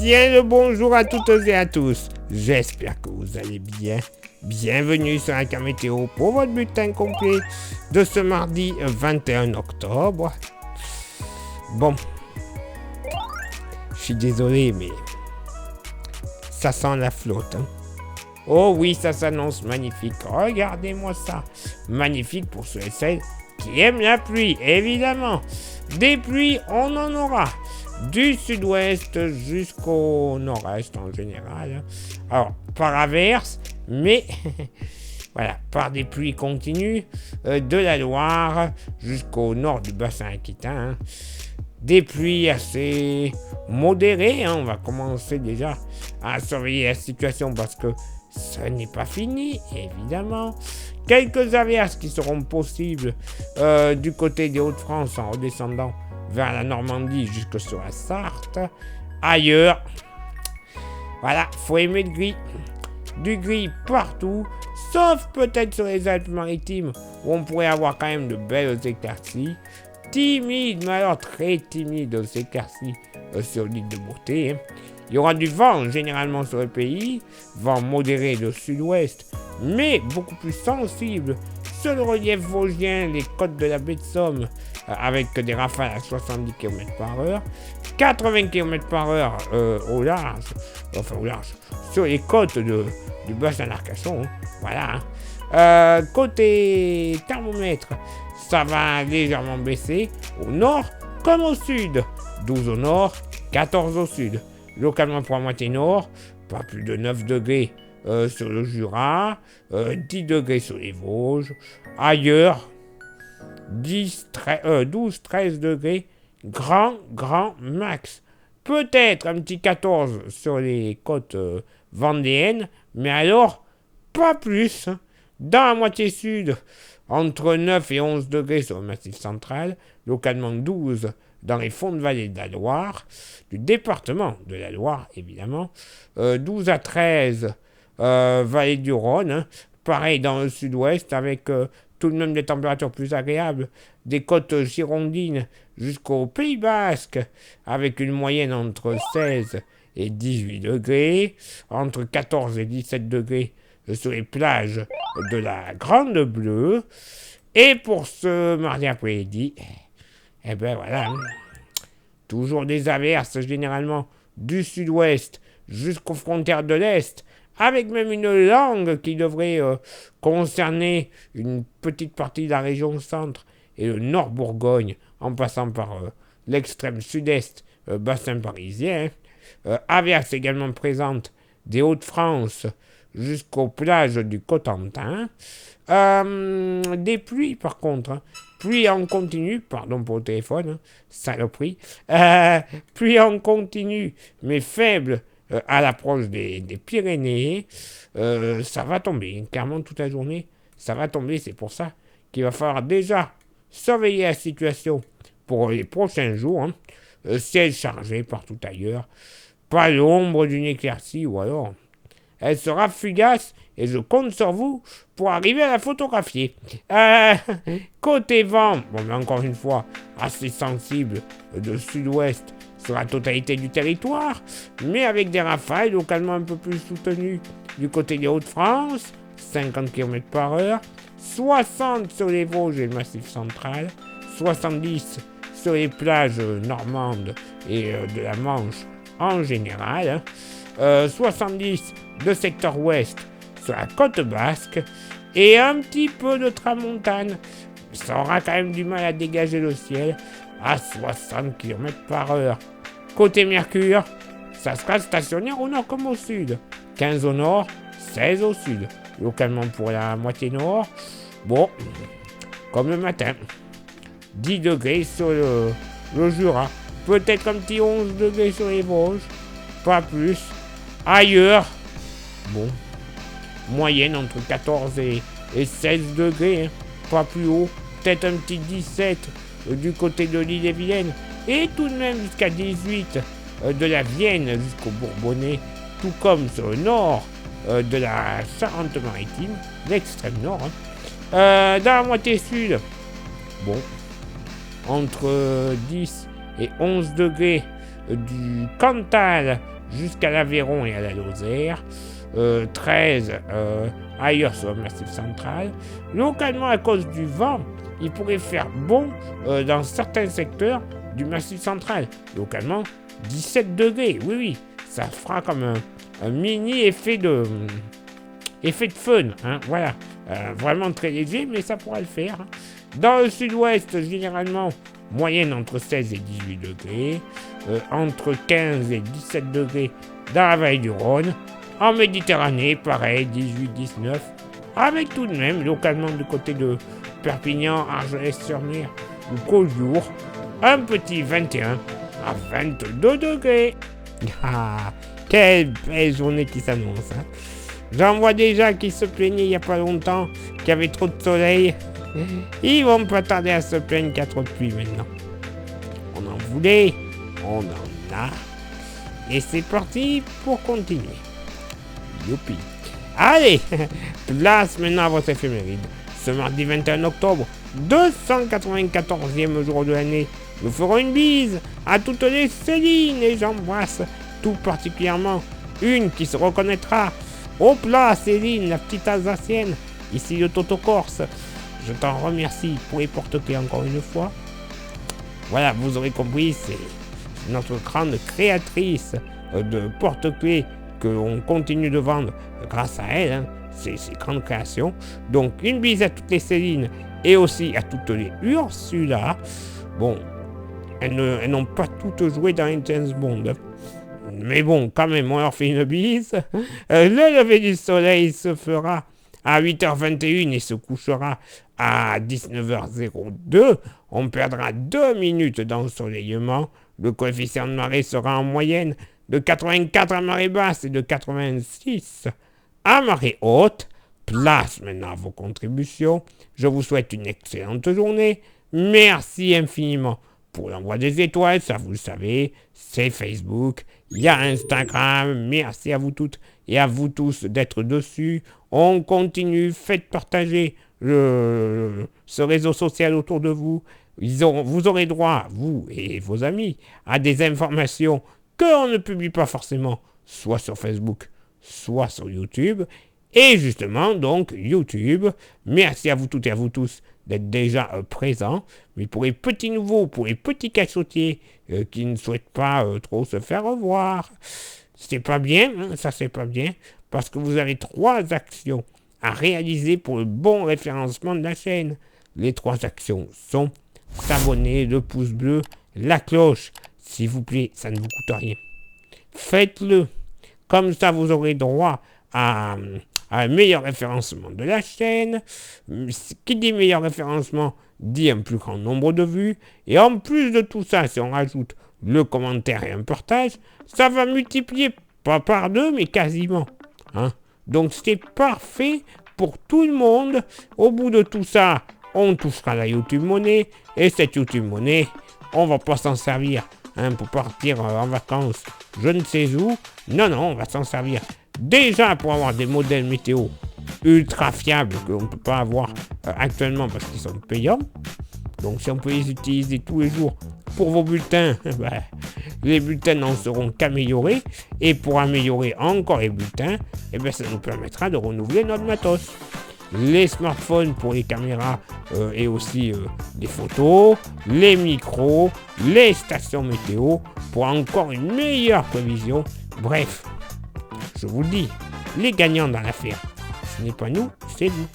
Bien le bonjour à toutes et à tous. J'espère que vous allez bien. Bienvenue sur la carte météo pour votre bulletin complet de ce mardi 21 octobre. Bon, je suis désolé, mais ça sent la flotte. Hein. Oh oui, ça s'annonce magnifique. Regardez-moi ça. Magnifique pour ceux et celles qui aiment la pluie, évidemment. Des pluies, on en aura. Du sud-ouest jusqu'au nord-est en général. Alors, par averse, mais voilà, par des pluies continues de la Loire jusqu'au nord du bassin aquitain. Hein. Des pluies assez modérées. Hein. On va commencer déjà à surveiller la situation parce que ce n'est pas fini, évidemment. Quelques averses qui seront possibles du côté des Hauts-de-France en redescendant vers la Normandie jusque sur la Sarthe. Ailleurs, voilà, faut aimer le gris. Du gris partout, sauf peut-être sur les Alpes-Maritimes où on pourrait avoir quand même de belles éclaircies. Timides, mais alors très timides aux éclaircies sur l'île de Beauté. Hein. Il y aura du vent généralement sur le pays, vent modéré de sud-ouest, mais beaucoup plus sensible sur le relief vosgien, les côtes de la baie de Somme, avec des rafales à 70 km/h, 80 km/h au large, sur les côtes du bassin d'Arcachon. Hein, voilà. Hein. Côté thermomètre, ça va légèrement baisser au nord comme au sud. 12 au nord, 14 au sud. Localement pour la moitié nord, pas plus de 9 degrés sur le Jura, 10 degrés sur les Vosges. Ailleurs, 12-13 degrés, grand max. Peut-être un petit 14 sur les côtes vendéennes, mais alors, pas plus. Dans la moitié sud, entre 9 et 11 degrés sur le massif central, localement 12 dans les fonds de vallée de la Loire, du département de la Loire, évidemment, 12 à 13 vallée du Rhône, hein, pareil dans le sud-ouest, avec tout de même des températures plus agréables, des côtes girondines jusqu'au Pays Basque, avec une moyenne entre 16 et 18 degrés, entre 14 et 17 degrés sur les plages de la Grande Bleue. Et pour ce mardi après-midi, eh ben voilà, toujours des averses généralement du sud-ouest jusqu'aux frontières de l'est, avec même une langue qui devrait concerner une petite partie de la région centre et le nord Bourgogne, en passant par l'extrême sud-est bassin parisien. Averses également présentes des Hauts-de-France jusqu'aux plages du Cotentin. Des pluies par contre, hein. Pluie en continu, pardon pour le téléphone, hein, saloperie. Pluie en continu, mais faible à l'approche des Pyrénées. Ça va tomber, clairement toute la journée, ça va tomber. C'est pour ça qu'il va falloir déjà surveiller la situation pour les prochains jours. Hein. Ciel chargé partout ailleurs, pas l'ombre d'une éclaircie ou alors elle sera fugace et je compte sur vous pour arriver à la photographier. Côté vent, bon, mais encore une fois, assez sensible de sud-ouest sur la totalité du territoire, mais avec des rafales localement un peu plus soutenues du côté des Hauts-de-France, 50 km/h, 60 sur les Vosges et le Massif central, 70 sur les plages normandes et de la Manche en général, 70 de secteur ouest sur la côte basque et un petit peu de tramontane. Ça aura quand même du mal à dégager le ciel à 60 km/h. Côté Mercure, ça sera stationnaire au nord comme au sud. 15 au nord, 16 au sud. Localement pour la moitié nord, bon, comme le matin. 10 degrés sur le Jura. Peut-être un petit 11 degrés sur les Vosges. Pas plus. Ailleurs, bon, moyenne entre 14 et 16 degrés, hein, pas plus haut, peut-être un petit 17 du côté de l'Ille-et-Vilaine, et tout de même jusqu'à 18 de la Vienne jusqu'au Bourbonnais, tout comme sur le nord de la Charente-Maritime, l'extrême nord. Hein. Dans la moitié sud, bon, entre 10 et 11 degrés du Cantal jusqu'à l'Aveyron et à la Lozère. 13 ailleurs sur le Massif central. Localement, à cause du vent, il pourrait faire bon dans certains secteurs du Massif central. Localement, 17 degrés. Oui, oui, ça fera comme un mini effet de fun. Hein, voilà. Vraiment très léger, mais ça pourra le faire. Dans le sud-ouest, généralement, moyenne entre 16 et 18 degrés. Entre 15 et 17 degrés dans la vallée du Rhône. En Méditerranée, pareil, 18-19, avec tout de même, localement du côté de Perpignan, Argelès-sur-Mer ou Collioure, un petit 21 à 22 degrés. Ah, quelle belle journée qui s'annonce. Hein. J'en vois déjà qui se plaignaient il n'y a pas longtemps, qu'il y avait trop de soleil. Ils vont pas tarder à se plaindre qu'il y a trop de pluie maintenant. On en voulait, on en a. Et c'est parti pour continuer. Youpi. Allez, place maintenant à votre éphéméride. Ce mardi 21 octobre, 294e jour de l'année, nous ferons une bise à toutes les Céline et j'embrasse tout particulièrement une qui se reconnaîtra. Au plat, Céline, la petite Alsacienne, ici le Toto Corse. Je t'en remercie pour les porte-clés encore une fois. Voilà, vous aurez compris, c'est notre grande créatrice de porte-clés qu'on continue de vendre grâce à elle, hein, ces grandes créations. Donc une bise à toutes les Céline et aussi à toutes les Ursula. Bon, elles n'ont pas toutes joué dans les James Bond. Mais bon, quand même, on leur fait une bise. Le lever du soleil se fera à 8h21 et se couchera à 19h02. On perdra 2 minutes d'ensoleillement. Le coefficient de marée sera en moyenne de 84 à marée basse et de 86 à marée haute. Place maintenant à vos contributions. Je vous souhaite une excellente journée. Merci infiniment pour l'envoi des étoiles, ça vous le savez, c'est Facebook, il y a Instagram. Merci à vous toutes et à vous tous d'être dessus. On continue, faites partager ce réseau social autour de vous. Vous aurez droit, vous et vos amis, à des informations qu'on ne publie pas forcément, soit sur Facebook, soit sur YouTube. Et justement, donc, YouTube, merci à vous toutes et à vous tous d'être déjà présents. Mais pour les petits nouveaux, pour les petits cachotiers qui ne souhaitent pas trop se faire revoir, c'est pas bien, hein, ça c'est pas bien, parce que vous avez 3 actions à réaliser pour le bon référencement de la chaîne. Les 3 actions sont s'abonner, le pouce bleu, la cloche. S'il vous plaît, ça ne vous coûte rien. Faites-le. Comme ça, vous aurez droit à un meilleur référencement de la chaîne. Qui dit meilleur référencement dit un plus grand nombre de vues. Et en plus de tout ça, si on rajoute le commentaire et un partage, ça va multiplier, pas par 2, mais quasiment. Hein. Donc c'est parfait pour tout le monde. Au bout de tout ça, on touchera la YouTube Money. Et cette YouTube Money, on va pas s'en servir pour partir en vacances, je ne sais où. Non, on va s'en servir déjà pour avoir des modèles météo ultra fiables que l'on ne peut pas avoir actuellement parce qu'ils sont payants. Donc si on peut les utiliser tous les jours pour vos bulletins, les bulletins n'en seront qu'améliorés. Et pour améliorer encore les bulletins, ça nous permettra de renouveler notre matos. Les smartphones pour les caméras et aussi les photos, les micros, les stations météo pour encore une meilleure prévision. Bref, je vous le dis, les gagnants dans l'affaire, ce n'est pas nous, c'est vous.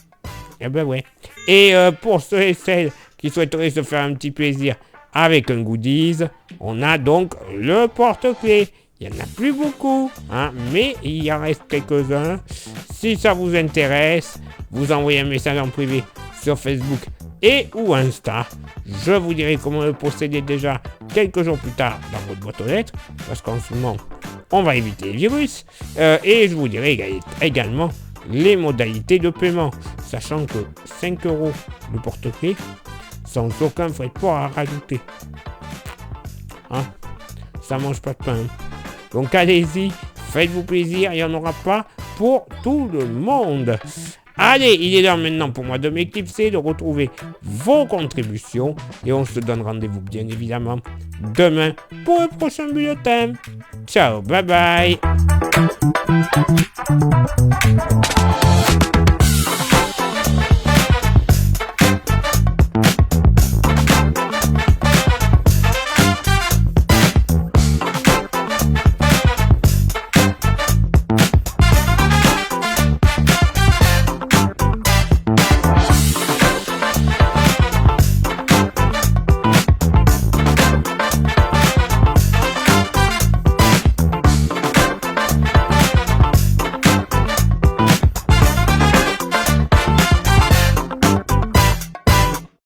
Ouais. Et pour ceux et celles qui souhaiteraient se faire un petit plaisir avec un goodies, on a donc le porte-clés. Il n'y en a plus beaucoup, hein, mais il en reste quelques-uns. Si ça vous intéresse, vous envoyez un message en privé sur Facebook et ou Insta. Je vous dirai comment le procéder déjà quelques jours plus tard dans votre boîte aux lettres, parce qu'en ce moment, on va éviter les virus. Et je vous dirai également les modalités de paiement, sachant que 5 € le porte-clés, sans aucun frais de port à rajouter. Hein, ça mange pas de pain. Donc allez-y, faites-vous plaisir, il n'y en aura pas pour tout le monde. Allez, il est l'heure maintenant pour moi de m'éclipser, de retrouver vos contributions. Et on se donne rendez-vous bien évidemment demain pour le prochain bulletin. Ciao, bye bye.